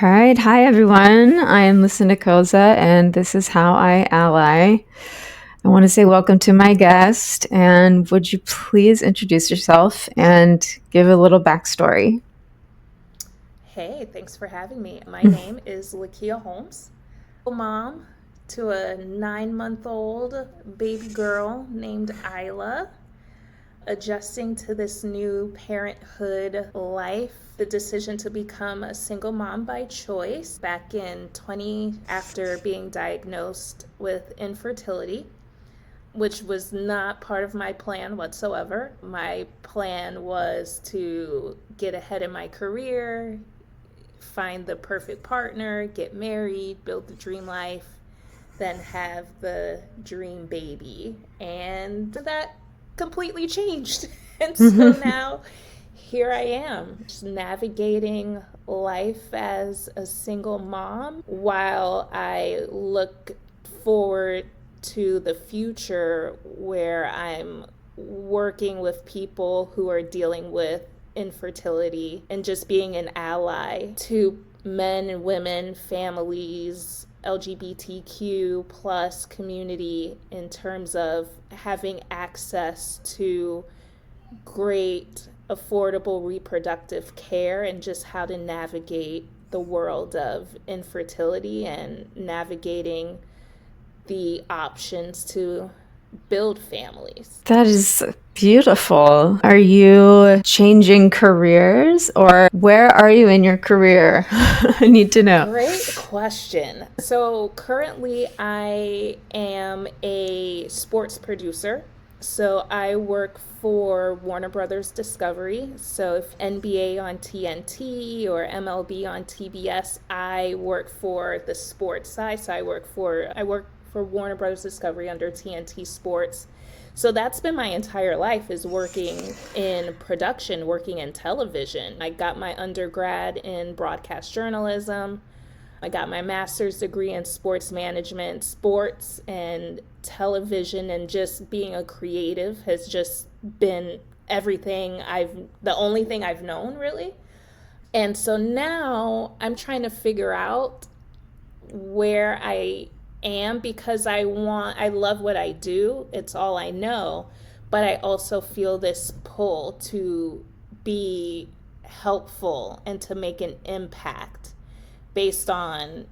All right. Hi, everyone. I am Lucinda Koza, and this is How I Ally. I want to say welcome to my guest, and would you please introduce yourself and give a little backstory? Hey, thanks for having me. My name is Lakia Holmes, mom to a 9-month-old baby girl named Isla, adjusting to this new parenthood life. The decision to become a single mom by choice back in 20 after being diagnosed with infertility, which was not part of my plan whatsoever. My plan was to get ahead in my career, find the perfect partner, get married, build the dream life, then have the dream baby. And that completely changed. And so now here I am, just navigating life as a single mom while I look forward to the future where I'm working with people who are dealing with infertility and just being an ally to men and women, families, LGBTQ plus community in terms of having access to great, affordable reproductive care and just how to navigate the world of infertility and navigating the options to build families. That is beautiful. Are you changing careers, or where are you in your career? I need to know. Great question. So currently, I am a sports producer. So I work for Warner Brothers Discovery. So if NBA on TNT or MLB on TBS, I work for the sports side. So I work for Warner Brothers Discovery under TNT Sports. So that's been my entire life, is working in production, working in television. I got my undergrad in broadcast journalism. I got my master's degree in sports management. Sports and television and just being a creative has just been the only thing I've known really. And so now I'm trying to figure out where I am, because I love what I do. It's all I know, but I also feel this pull to be helpful and to make an impact based on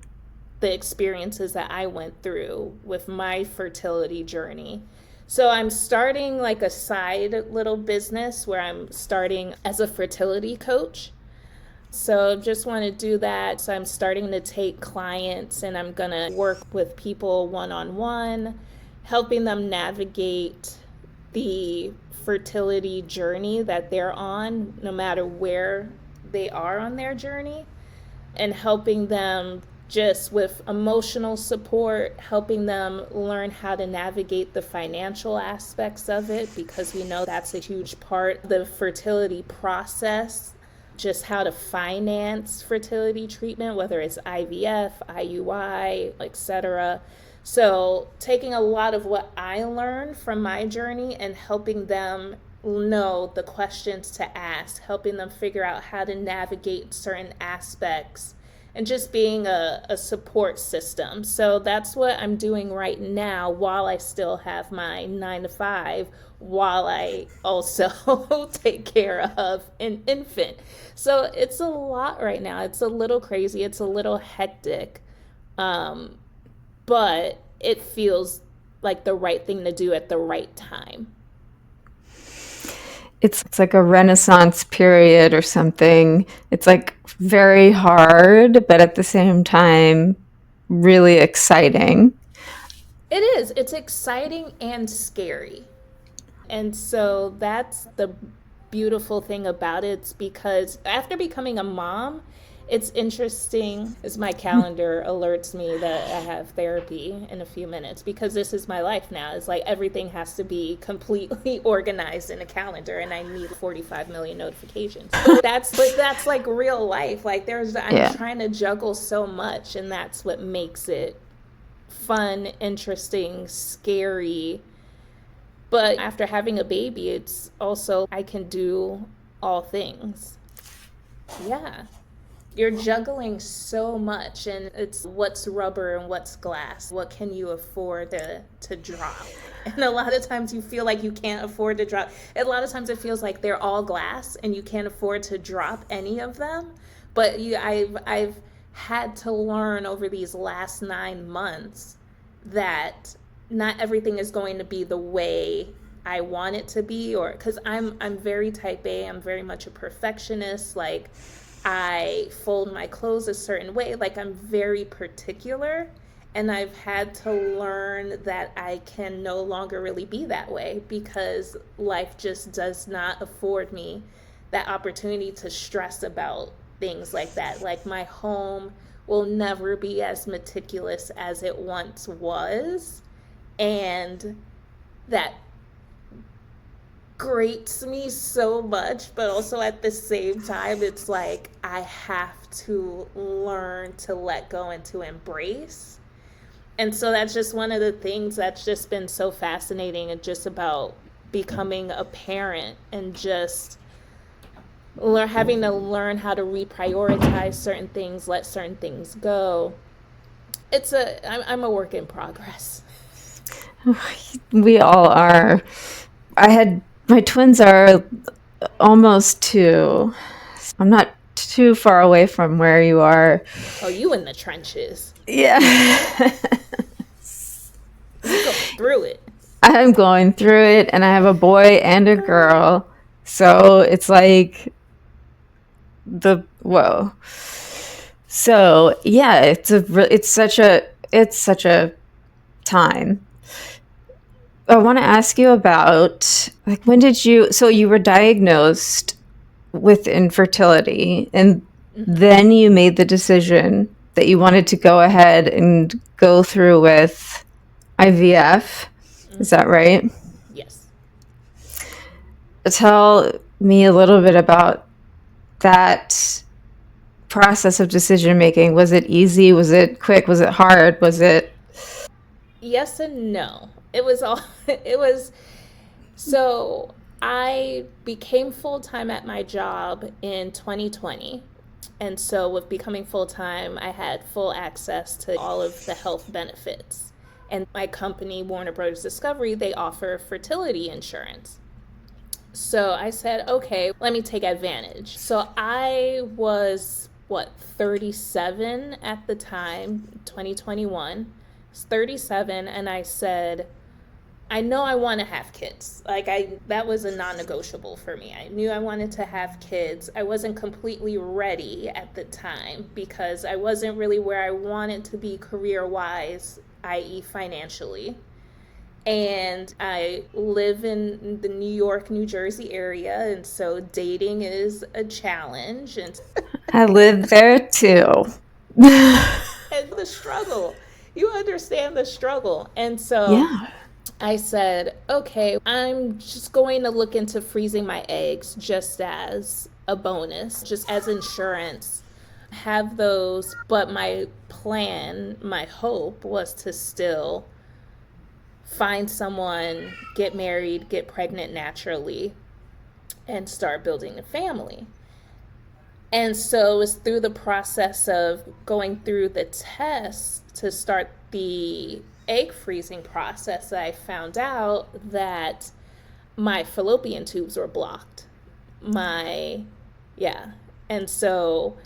the experiences that I went through with my fertility journey. So I'm starting like a side little business where I'm starting as a fertility coach. So just want to do that. So I'm starting to take clients and I'm going to work with people one on one, helping them navigate the fertility journey that they're on, no matter where they are on their journey, and helping them just with emotional support, helping them learn how to navigate the financial aspects of it, because we know that's a huge part of the fertility process, just how to finance fertility treatment, whether it's IVF, IUI, etc. So, taking a lot of what I learned from my journey and helping them know the questions to ask, helping them figure out how to navigate certain aspects, and just being a support system. So that's what I'm doing right now while I still have my 9 to 5, while I also take care of an infant. So it's a lot right now. It's a little crazy, it's a little hectic, um, but it feels like the right thing to do at the right time. It's like a renaissance period or something. It's like very hard, but at the same time, really exciting. It is. It's exciting and scary. And so that's the beautiful thing about it. It's because after becoming a mom, it's interesting as my calendar alerts me that I have therapy in a few minutes, because this is my life now. It's like everything has to be completely organized in a calendar and I need 45 million notifications. But that's like real life. Like I'm Yeah. trying to juggle so much, and that's what makes it fun, interesting, scary. But after having a baby, it's also I can do all things. Yeah. You're juggling so much, and it's what's rubber and what's glass. What can you afford to drop? And a lot of times you feel like you can't afford to drop. A lot of times it feels like they're all glass and you can't afford to drop any of them. But I've had to learn over these last 9 months that not everything is going to be the way I want it to be, or because I'm very type A. I'm very much a perfectionist. Like, I fold my clothes a certain way. Like, I'm very particular. And I've had to learn that I can no longer really be that way because life just does not afford me that opportunity to stress about things like that. Like, my home will never be as meticulous as it once was. And that grates me so much, but also at the same time, it's like I have to learn to let go and to embrace. And so that's just one of the things that's just been so fascinating, and just about becoming a parent and just having to learn how to reprioritize certain things, let certain things go. I'm a work in progress. We all are. My twins are almost 2. I'm not too far away from where you are. Oh, you in the trenches. Yeah. You going through it. I'm going through it, and I have a boy and a girl. So it's like whoa. So yeah, it's such a time. I want to ask you about, like, so you were diagnosed with infertility, and then you made the decision that you wanted to go ahead and go through with IVF. Is that right? Yes. Tell me a little bit about that process of decision making. Was it easy? Was it quick? Was it hard? Was it? Yes and no. It was all, it was, so I became full time at my job in 2020. And so, with becoming full time, I had full access to all of the health benefits. And my company, Warner Brothers Discovery, they offer fertility insurance. So I said, okay, let me take advantage. So I was, what, 37 at the time, 2021. I was 37, and I said, I know I want to have kids. Like, that was a non-negotiable for me. I knew I wanted to have kids. I wasn't completely ready at the time because I wasn't really where I wanted to be career-wise, i.e. financially. And I live in the New York, New Jersey area, and so dating is a challenge, and I lived there too. the struggle. You understand the struggle. And so Yeah. I said, okay, I'm just going to look into freezing my eggs just as a bonus, just as insurance. Have those, but my plan, my hope was to still find someone, get married, get pregnant naturally, and start building a family. And so it was through the process of going through the test to start the egg freezing process that I found out that my fallopian tubes were blocked. My, yeah. And so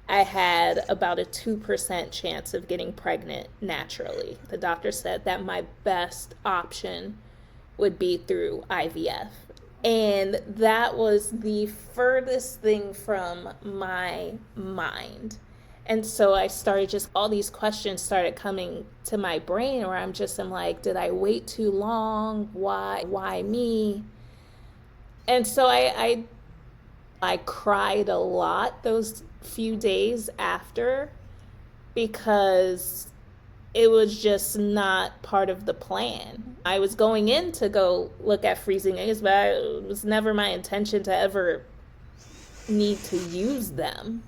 I had about a 2% chance of getting pregnant naturally. The doctor said that my best option would be through IVF. And that was the furthest thing from my mind. And so I started, just all these questions started coming to my brain where I'm like, did I wait too long? Why me? And so I cried a lot those few days after because it was just not part of the plan. I was going in to go look at freezing eggs, but it was never my intention to ever need to use them.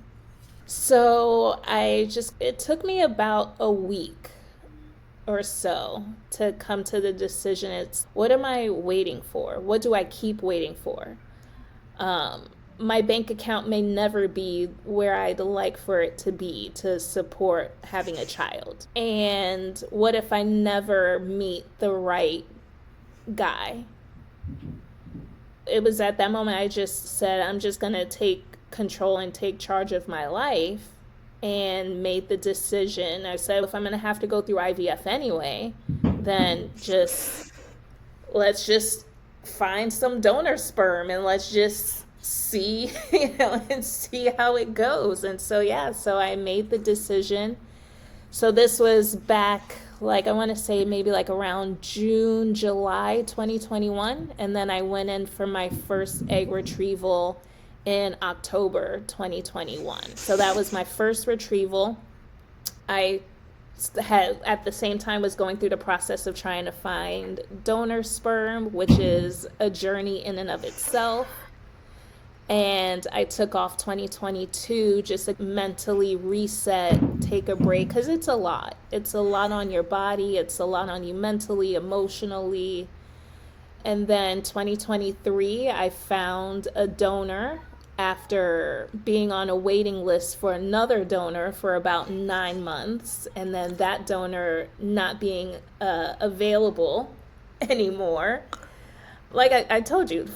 So it took me about a week or so to come to the decision. It's, what am I waiting for? What do I keep waiting for? my bank account may never be where I'd like for it to be to support having a child. And what if I never meet the right guy? It was at that moment I just said, I'm just going to take control and take charge of my life, and made the decision. I said, if I'm going to have to go through IVF anyway, then let's just find some donor sperm and let's just see, and see how it goes. And so, yeah, so I made the decision. So this was back, like, I want to say maybe like around June, July 2021. And then I went in for my first egg retrieval in October 2021. So that was my first retrieval. I had at the same time was going through the process of trying to find donor sperm, which is a journey in and of itself. And I took off 2022 just to mentally reset, take a break, because it's a lot. It's a lot on your body. It's a lot on you mentally, emotionally. And then 2023, I found a donor after being on a waiting list for another donor for about 9 months, and then that donor not being available anymore. Like I told you,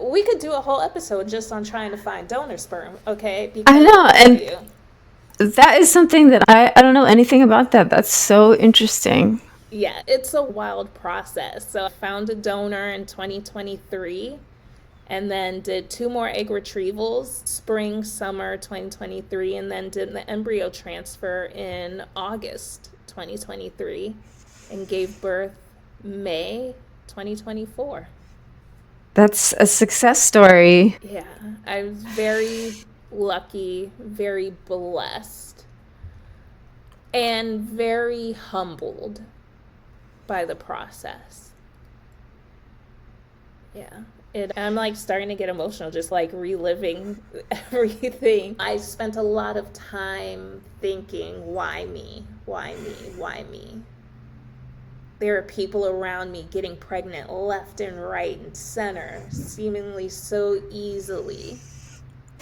we could do a whole episode just on trying to find donor sperm, okay? Because I know, and that is something that I don't know anything about that. That's so interesting. Yeah, it's a wild process. So I found a donor in 2023, and then did 2 more egg retrievals, spring, summer 2023, and then did the embryo transfer in August 2023, and gave birth May 2024. That's a success story. Yeah, I was very lucky, very blessed, and very humbled by the process. Yeah. I'm like starting to get emotional, just like reliving everything. I spent a lot of time thinking, why me? Why me? Why me? There are people around me getting pregnant left and right and center, seemingly so easily.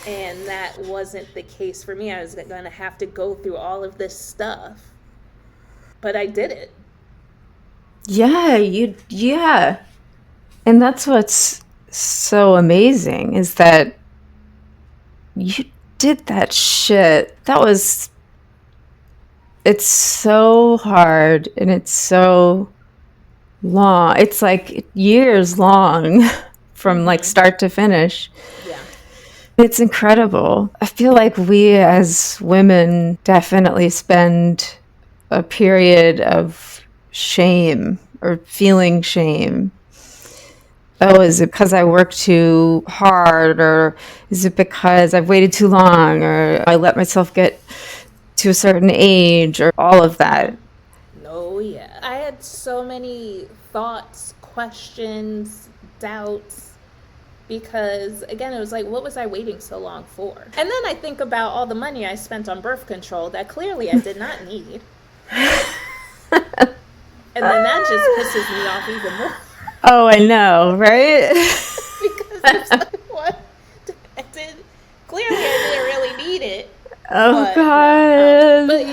And that wasn't the case for me. I was going to have to go through all of this stuff. But I did it. Yeah. And that's what's so amazing is that you did that shit. It's so hard and it's so long. It's like years long from like start to finish. Yeah. It's incredible. I feel like we as women definitely spend a period of shame or feeling shame. Oh, is it because I worked too hard, or is it because I've waited too long, or I let myself get to a certain age, or all of that? No, yeah. I had so many thoughts, questions, doubts, because again, it was like, what was I waiting so long for? And then I think about all the money I spent on birth control that clearly I did not need. And then that just pisses me off even more. Oh, I know, right? Because it's like, what? Clearly I didn't really need it. Oh, God. But,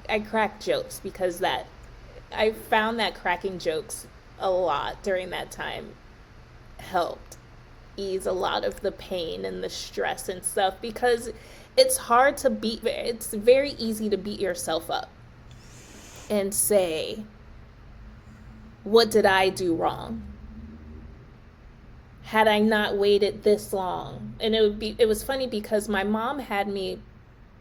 I crack jokes because I found that cracking jokes a lot during that time helped ease a lot of the pain and the stress and stuff, because it's very easy to beat yourself up and say, what did I do wrong? Had I not waited this long? And it was funny because my mom had me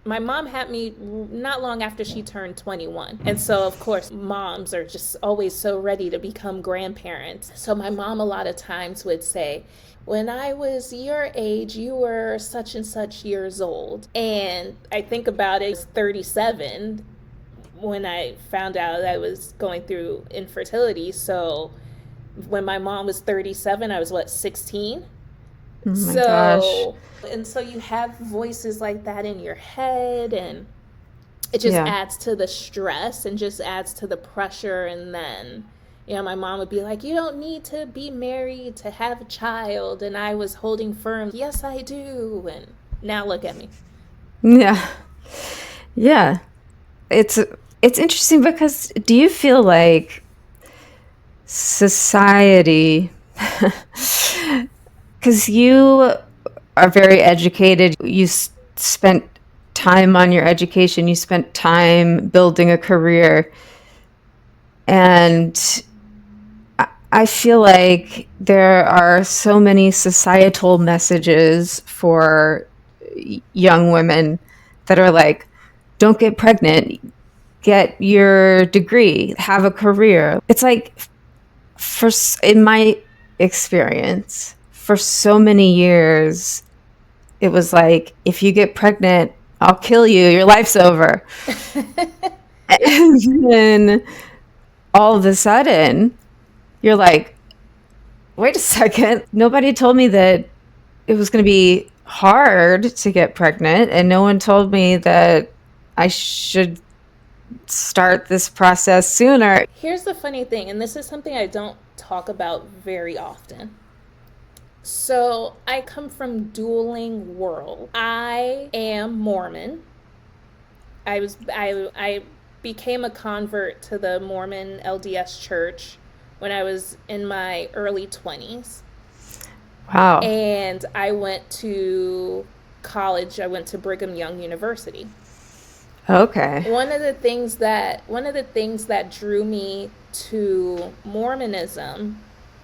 not long after she turned 21. And so, of course, moms are just always so ready to become grandparents. So my mom a lot of times would say, when I was your age, you were such and such years old. And I think about it, I was 37 when I found out I was going through infertility. So when my mom was 37, I was 16? Oh my gosh. And so you have voices like that in your head, and it just adds to the stress and just adds to the pressure. And then My mom would be like, "You don't need to be married to have a child." And I was holding firm, "Yes, I do." And now look at me. Yeah. Yeah. It's it's interesting because do you feel like society because you are very educated, you spent time on your education, you spent time building a career, and I feel like there are so many societal messages for young women that are like, don't get pregnant, get your degree, have a career. It's like, for in my experience, for so many years, it was like, if you get pregnant, I'll kill you, your life's over. And then all of a sudden, you're like, wait a second, nobody told me that it was going to be hard to get pregnant, and no one told me that I should start this process sooner. Here's the funny thing, and this is something I don't talk about very often. So I come from dueling world. I am Mormon. I became a convert to the Mormon LDS church when I was in my early 20s. Wow. And I went to college. I went to Brigham Young University. Okay. One of the things that drew me to Mormonism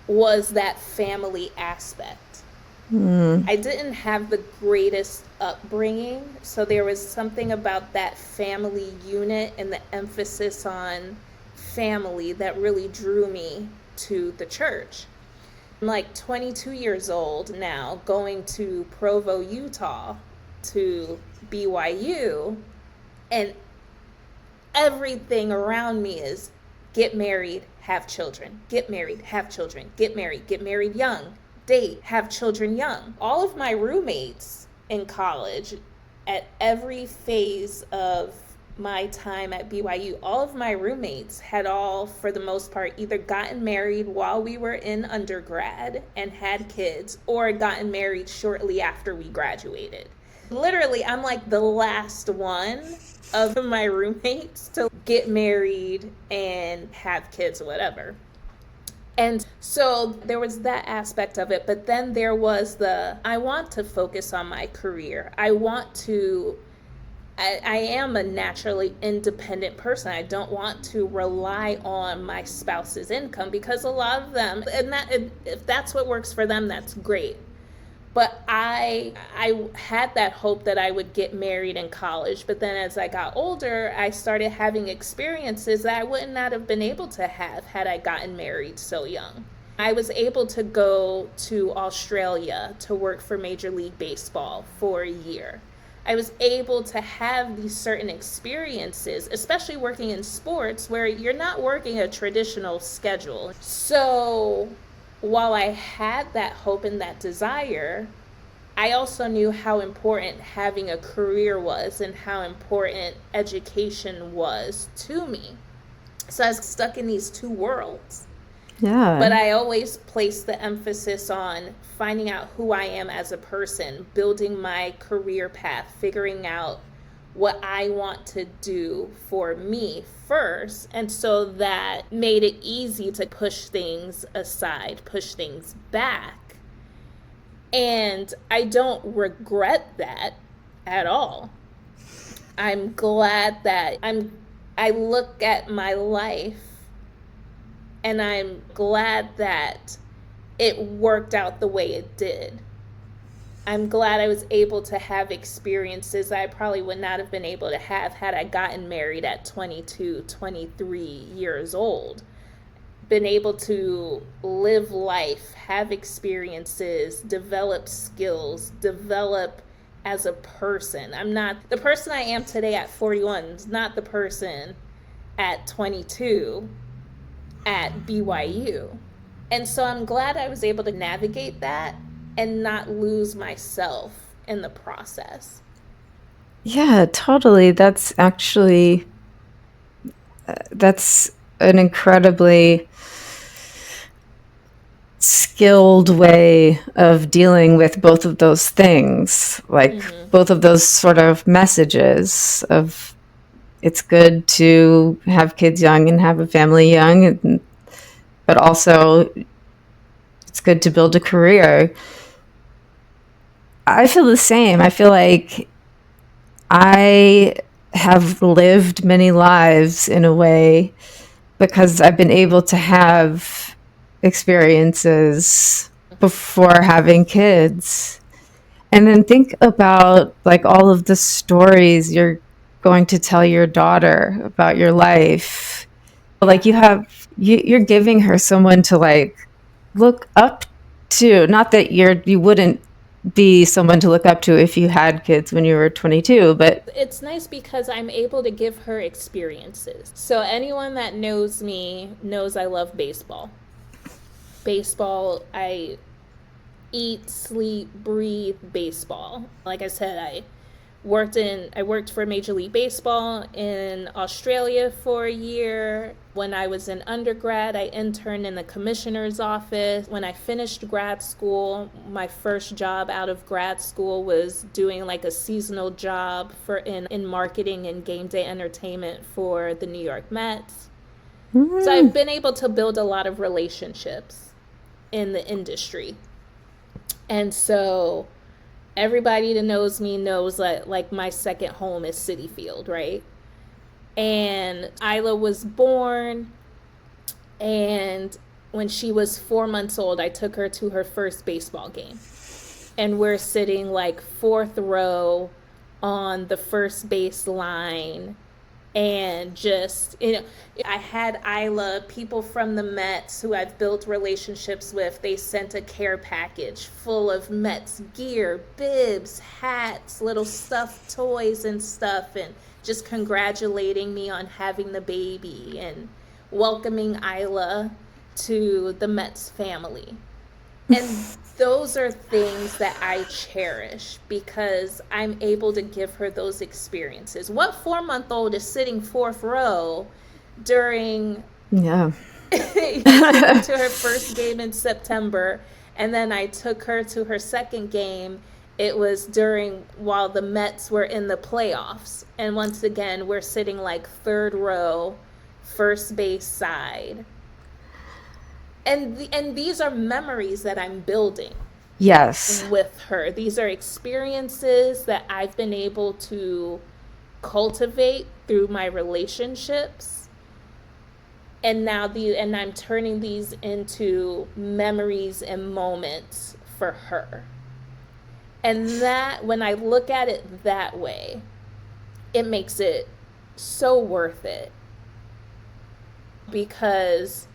was that family aspect. I didn't have the greatest upbringing, so there was something about that family unit and the emphasis on family that really drew me to the church. I'm like 22 years old now, going to Provo, Utah to BYU, and everything around me is get married, have children, get married, have children, get married young, date, have children young. All of my roommates in college, at every phase of my time at BYU, all of my roommates had all, for the most part, either gotten married while we were in undergrad and had kids, or gotten married shortly after we graduated. Literally, I'm like the last one of my roommates to get married and have kids or whatever. And so there was that aspect of it, but then there was I want to focus on my career. I am a naturally independent person. I don't want to rely on my spouse's income, because a lot of them, and that, if that's what works for them, that's great. But I had that hope that I would get married in college, but then as I got older, I started having experiences that I would not have been able to have had I gotten married so young. I was able to go to Australia to work for Major League Baseball for a year. I was able to have these certain experiences, especially working in sports where you're not working a traditional schedule. So while I had that hope and that desire, I also knew how important having a career was and how important education was to me. So I was stuck in these two worlds. Yeah. But I always place the emphasis on finding out who I am as a person, building my career path, figuring out what I want to do for me first. And so that made it easy to push things aside, push things back. And I don't regret that at all. I'm glad that I look at my life and I'm glad that it worked out the way it did. I'm glad I was able to have experiences I probably would not have been able to have had I gotten married at 22, 23 years old. Been able to live life, have experiences, develop skills, develop as a person. I'm not the person I am today at 41, is not the person at 22 at BYU. And so I'm glad I was able to navigate that and not lose myself in the process. Yeah, totally. That's an incredibly skilled way of dealing with both of those things, like both of those sort of messages of it's good to have kids young and have a family young, but also it's good to build a career. I feel the same. I feel like I have lived many lives in a way because I've been able to have experiences before having kids. And then think about like all of the stories you're going to tell your daughter about your life. Like you're giving her someone to like look up to. Not that you wouldn't be someone to look up to if you had kids when you were 22, but It's nice because I'm able to give her experiences. So anyone that knows me knows I love baseball. Baseball, I eat, sleep, breathe baseball. Like I said, I worked for Major League Baseball in Australia for a year. When I was in undergrad, I interned in the commissioner's office. When I finished grad school, my first job out of grad school was doing like a seasonal job in marketing and game day entertainment for the New York Mets. So I've been able to build a lot of relationships in the industry. And so everybody that knows me knows that like my second home is Citi Field, right? And Isla was born, and when she was 4 months old, I took her to her first baseball game. And we're sitting like fourth row on the first base line, and just I had Isla, people from the Mets who I've built relationships with, they sent a care package full of Mets gear, bibs, hats, little stuffed toys and stuff, and just congratulating me on having the baby and welcoming Isla to the Mets family. And those are things that I cherish because I'm able to give her those experiences. What 4-month-old is sitting fourth row during yeah. I took her to her first game in September, and then I took her to her second game. It was while the Mets were in the playoffs. And once again, we're sitting like third row, first base side. And these are memories that I'm building. Yes. With her. These are experiences that I've been able to cultivate through my relationships. And I'm turning these into memories and moments for her. And that, when I look at it that way, it makes it so worth it. Because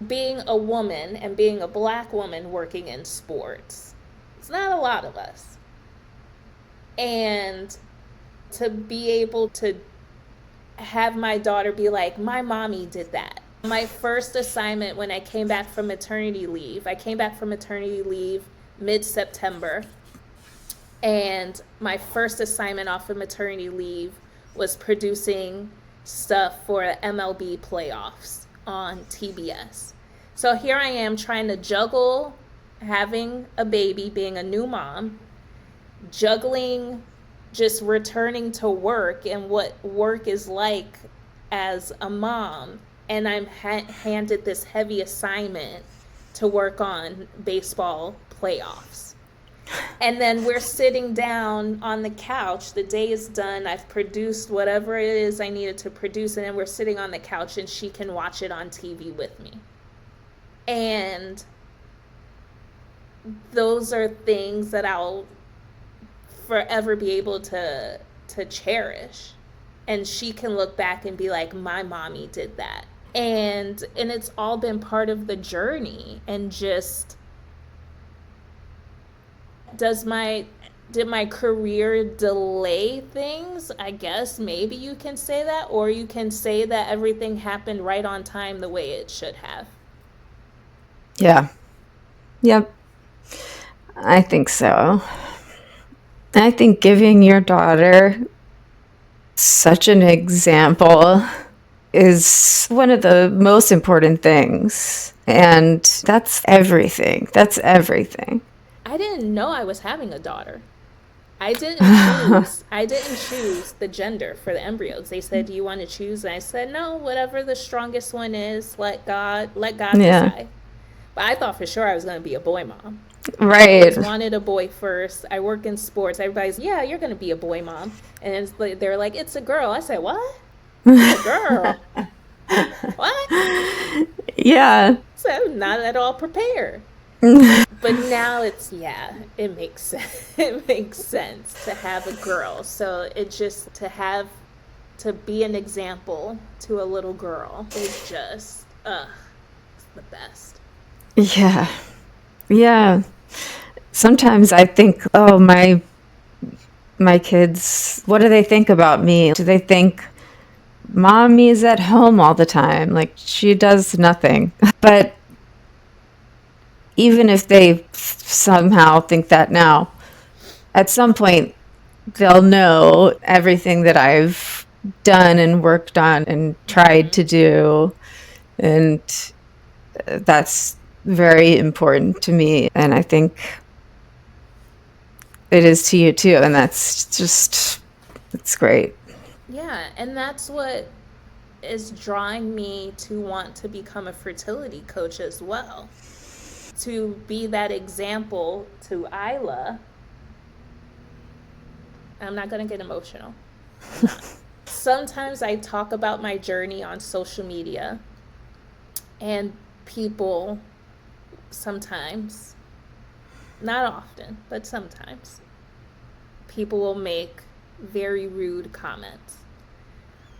being a woman and being a Black woman working in sports, it's not a lot of us. And to be able to have my daughter be like, my mommy did that. My first assignment when I came back from maternity leave mid-September. And my first assignment off of maternity leave was producing stuff for MLB playoffs on TBS. So here I am trying to juggle having a baby, being a new mom, juggling just returning to work and what work is like as a mom. And I'm handed this heavy assignment to work on baseball playoffs. And then we're sitting down on the couch. The day is done. I've produced whatever it is I needed to produce. And then we're sitting on the couch and she can watch it on TV with me. And those are things that I'll forever be able to cherish. And she can look back and be like, my mommy did that. And it's all been part of the journey. And just, did my career delay things? I guess maybe you can say that, or you can say that everything happened right on time the way it should have. Yeah. Yep. I think so. I think giving your daughter such an example is one of the most important things. And that's everything. That's everything. I didn't know I was having a daughter. I didn't choose the gender for the embryos. They said, "Do you want to choose?" And I said, "No, whatever the strongest one is, let God Yeah. decide." But I thought for sure I was going to be a boy mom. I Right. always wanted a boy first. I work in sports. Everybody's, "Yeah, you're going to be a boy mom." And they're like, "It's a girl." I said, "What? A girl? What?" Yeah. So I'm not at all prepared. But now it's, yeah, it makes sense. It makes sense to have a girl. So it just to be an example to a little girl is just it's the best. Yeah. Yeah. Sometimes I think, oh, my kids, what do they think about me? Do they think mommy is at home all the time? Like she does nothing. But even if they somehow think that now, at some point they'll know everything that I've done and worked on and tried Mm-hmm. to do. And that's very important to me. And I think it is to you too. And that's just, it's great. Yeah, and that's what is drawing me to want to become a fertility coach as well. To be that example to Isla. I'm not going to get emotional. I'm not. Sometimes I talk about my journey on social media, and people sometimes, not often, but sometimes, people will make very rude comments.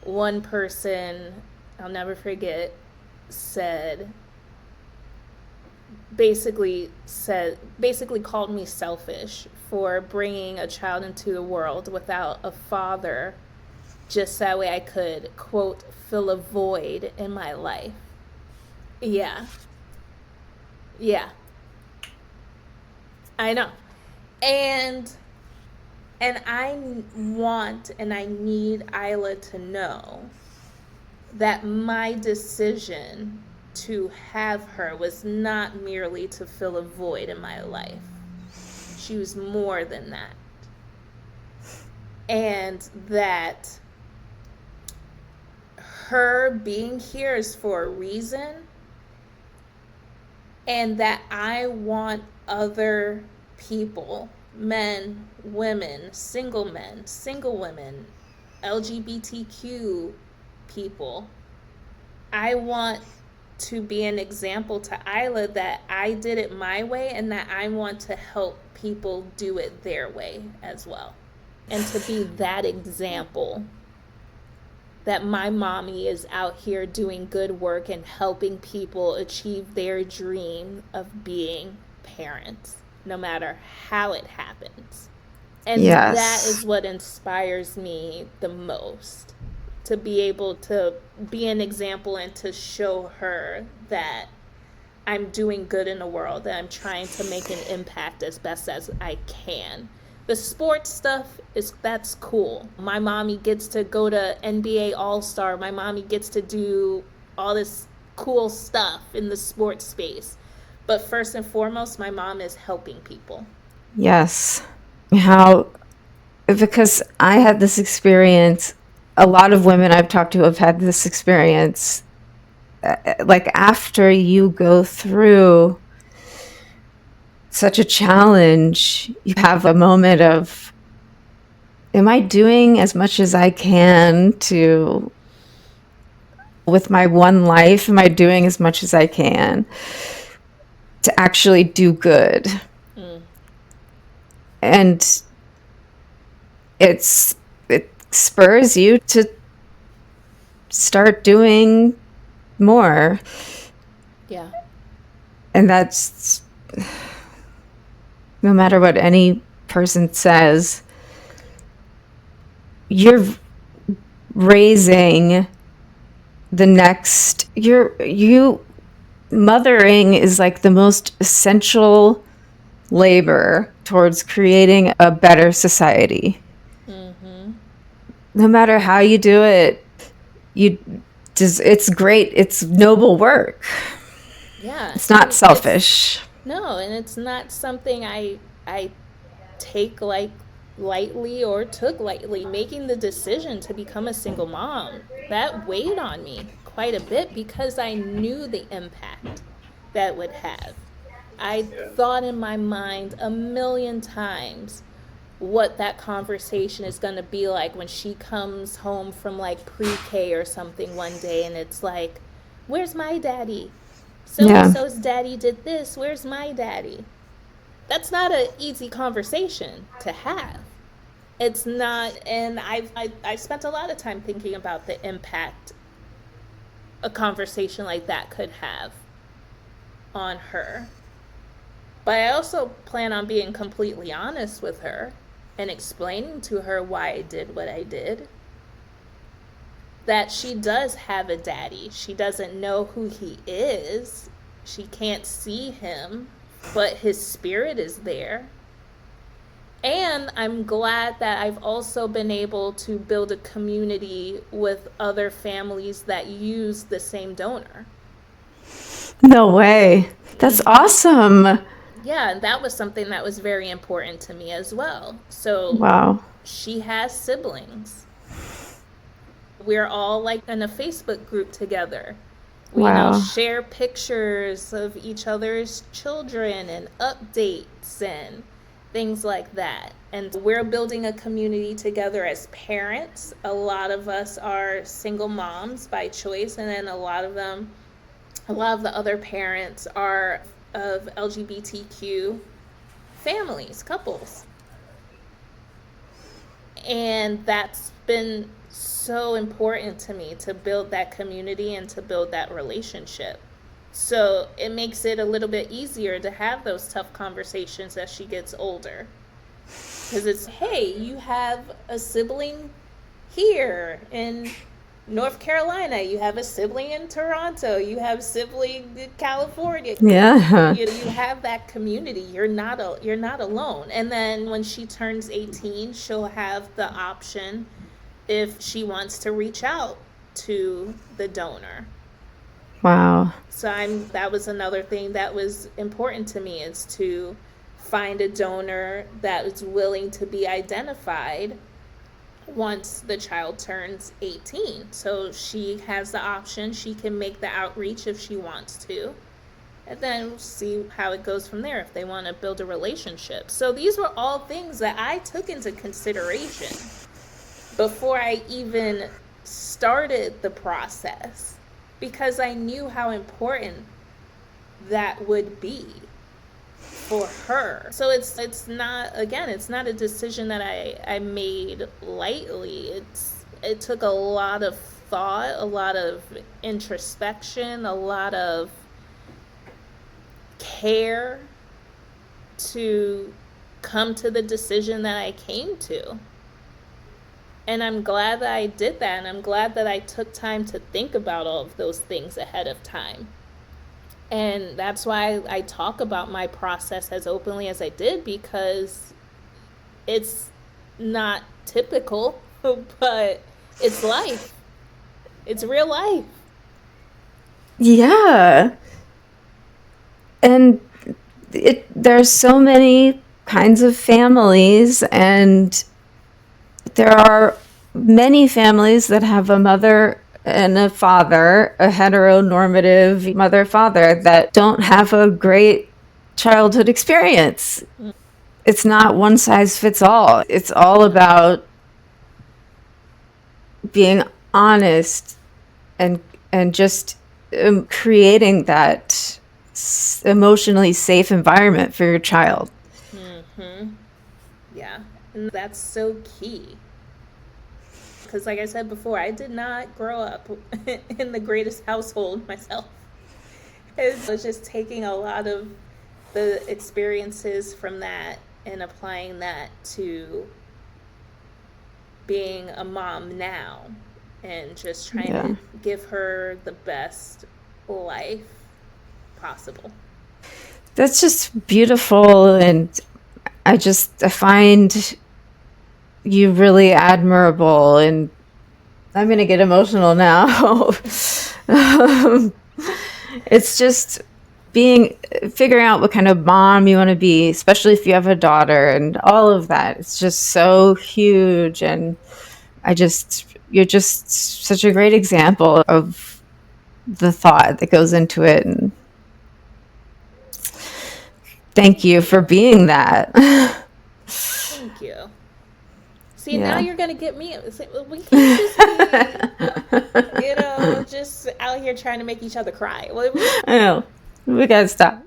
One person, I'll never forget, said basically called me selfish for bringing a child into the world without a father, just that way I could, quote, fill a void in my life. Yeah. Yeah. I know. And I want and I need Isla to know that my decision to have her was not merely to fill a void in my life. She was more than that. And that her being here is for a reason, and that I want other people, men, women, single women, LGBTQ people, I want to be an example to Isla that I did it my way and that I want to help people do it their way as well. And to be that example that my mommy is out here doing good work and helping people achieve their dream of being parents, no matter how it happens. And that is Yes. what inspires me the most, to be able to be an example and to show her that I'm doing good in the world, that I'm trying to make an impact as best as I can. The sports stuff is that's cool. My mommy gets to go to NBA All-Star. My mommy gets to do all this cool stuff in the sports space. But first and foremost, my mom is helping people. Yes. How, because I had this experience, a lot of women I've talked to have had this experience. Like after you go through such a challenge, you have a moment of, am I doing as much as I can to, with my one life, am I doing as much as I can to actually do good? Mm, And it spurs you to start doing more. yeah. And that's no matter what any person says, you're raising the next, you mothering is like the most essential labor towards creating a better society. Mm-hmm. No matter how you do it, you it's great. It's noble work. Yeah, It's not and it's selfish. no, and it's not something I take like lightly or took lightly. Making the decision to become a single mom, that weighed on me quite a bit because I knew the impact that would have. I thought in my mind a million times what that conversation is going to be like when she comes home from like pre-K or something one day and it's like, "Where's my daddy? So and Yeah. so's daddy did this. Where's my daddy?" That's not an easy conversation to have. It's not, and I spent a lot of time thinking about the impact a conversation like that could have on her. But I also plan on being completely honest with her and explaining to her why I did what I did. That she does have a daddy. She doesn't know who he is. She can't see him, but his spirit is there. And I'm glad that I've also been able to build a community with other families that use the same donor. No way. That's awesome. Yeah, and that was something that was very important to me as well. So Wow. she has siblings. We're all like in a Facebook group together. We, Wow. share pictures of each other's children and updates and things like that. And we're building a community together as parents. A lot of us are single moms by choice, and then a lot of the other parents are of LGBTQ families, couples. And that's been so important to me to build that community and to build that relationship. So it makes it a little bit easier to have those tough conversations as she gets older. Because it's, hey, you have a sibling here in North Carolina, you have a sibling in Toronto, you have a sibling in California. Yeah. You have that community. You're not alone. And then when she turns 18, she'll have the option if she wants to reach out to the donor. Wow. So that was another thing that was important to me, is to find a donor that is willing to be identified once the child turns 18. So she has the option. She can make the outreach if she wants to. And then we'll see how it goes from there if they want to build a relationship. So these were all things that I took into consideration before I even started the process, because I knew how important that would be for her. So it's not, again, it's not a decision that I made lightly. It took a lot of thought, a lot of introspection, a lot of care to come to the decision that I came to. And I'm glad that I did that, and I'm glad that I took time to think about all of those things ahead of time. And that's why I talk about my process as openly as I did, because it's not typical, but it's life. It's real life. Yeah. And there's so many kinds of families, and there are many families that have a mother and a father, a heteronormative mother father, that don't have a great childhood experience. It's not one size fits all. It's all about being honest and just creating that emotionally safe environment for your child. Yeah, and that's so key. Because like I said before, I did not grow up in the greatest household myself. It was just taking a lot of the experiences from that and applying that to being a mom now, and just trying Yeah. to give her the best life possible. That's just beautiful, and I find you really admirable, and I'm going to get emotional now. It's just figuring out what kind of mom you want to be, especially if you have a daughter and all of that. It's just so huge. And you're just such a great example of the thought that goes into it. And thank you for being that. Thank you. See, now Yeah. you're gonna get me. We can't just be, just out here trying to make each other cry. I know. We gotta stop.